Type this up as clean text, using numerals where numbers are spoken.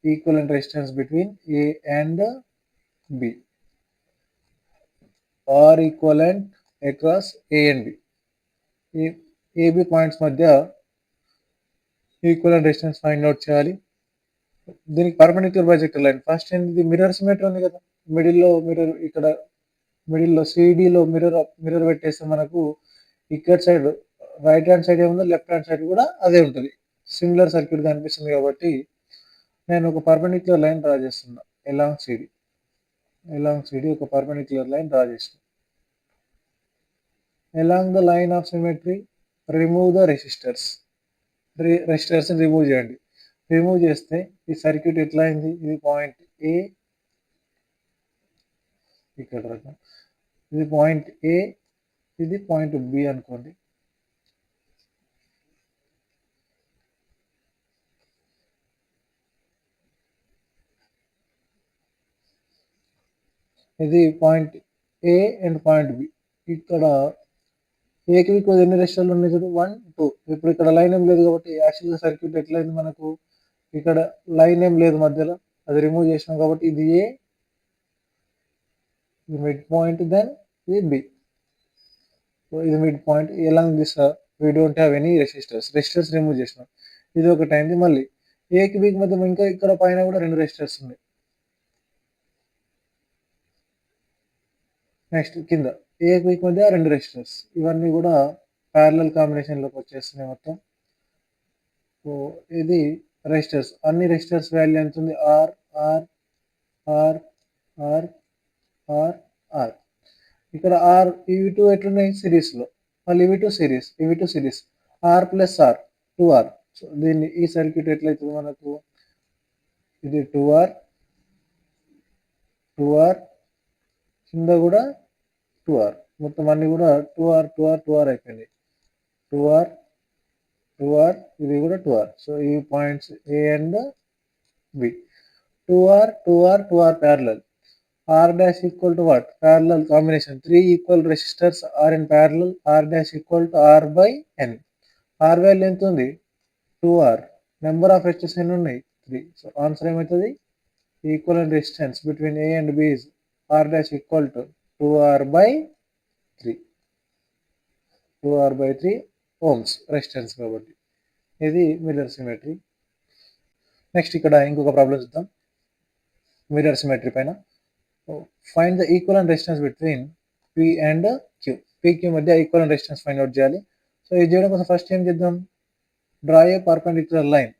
equivalent resistance between A and B. R equivalent across A and B. AB points మధ్య equivalent resistance find out చేయాలి. దీనికి perpendicular బైజెక్టర్ line. First ఏంటి, mirror symmetry ఉంది కదా, మిడిల్లో mirror, ఇక్కడ మిడిల్లో సిడిలో మిర్రర్ పెట్టేస్తే మనకు ఇక్కడ సైడ్ రైట్ హ్యాండ్ సైడ్ ఏముందో లెఫ్ట్ హ్యాండ్ సైడ్ కూడా అదే ఉంటుంది. సిమిలర్ సర్క్యూట్ కనిపిస్తుంది కాబట్టి నేను ఒక పర్పెండిక్యులర్ లైన్ డ్రా చేస్తున్నా. ఎలాంగ్ సిడి ఒక పర్పెండిక్యులర్ లైన్ డ్రా చేస్తున్నా. Along the line of symmetry remove the resistors remove చేయండి. రిమూవ్ చేస్తే ఈ సర్క్యూట్ ఎట్లా అయింది, ఇది పాయింట్ ఏ, ఇక్కడ ఇది పాయింట్ ఏ, ఇది పాయింట్ బి అనుకోండి. ఇది point A and point B. ఇక్కడ ఏకి మీకు ఎన్ని రెసిస్టర్లు ఉన్నాయి చూడు, 1 2. ఇప్పుడు ఇక్కడ లైన్ ఏం లేదు కాబట్టి యాక్చువల్గా సర్క్యూట్ ఎట్లయింది, మనకు ఇక్కడ లైన్ ఏం లేదు మధ్యలో, అది రిమూవ్ చేసినాం కాబట్టి ఇది ఏ, ఇది మిడ్ పాయింట్, దెన్ ఇది బి. సో ఇది mid point. Along this we don't have any resistors remove చేసినాం. ఇది ఒకటి అయింది. మళ్ళీ ఏకి బికి మధ్య ఇంకా ఇక్కడ పైన కూడా 2 రెసిస్టర్స్ ఉన్నాయి. నెక్స్ట్ కింద ఏకి బికి మధ్య 2 రెసిస్టర్స్, ఇవన్నీ కూడా ప్యారలల్ కాంబినేషన్లోకి వచ్చేస్తున్నాయి మొత్తం. సో ఇది రెసిస్టర్స్, అన్ని రెసిస్టర్స్ వాల్యూ ఎంత ఉంది, R R R R R R. ఇక్కడ ఆర్, ఇవి టూ ఎట్లున్నాయి సిరీస్లో, మళ్ళీ ఇవి two series, R plus R 2R. So దీన్ని ఈ సర్క్యూట్ ఎట్లయితుంది మనకు, ఇది 2R కింద కూడా 2R, మొత్తం అన్ని కూడా 2R అయిపోయింది. 2R ఇది కూడా 2R. సో ఈ points A and B. 2R parallel. R dash equal to what? Parallel combination. 3 equal resistors are in parallel. R dash equal to R by N. R value ఎంత ఉంది, 2R. Number of resistors ఎన్ని ఉన్నాయి, 3. So answer ఏమవుతుంది, equivalent resistance between A and B is R dash equal to 2R by 3. 2R by 3 ohms resistance కాబట్టి. ఇది mirror symmetry. Next ఇక్కడ ఇంకొక problem చూద్దాం మిర్రర్ సిమెట్రీ పైన. Find the equivalent resistance between P and Q. PQ మధ్య equivalent resistance find out చేయాలి. So ఇది చేయడం కోసం ఫస్ట్ ఏం చేద్దాం, డ్రా ఏ పర్పెండిక్యులర్ లైన్.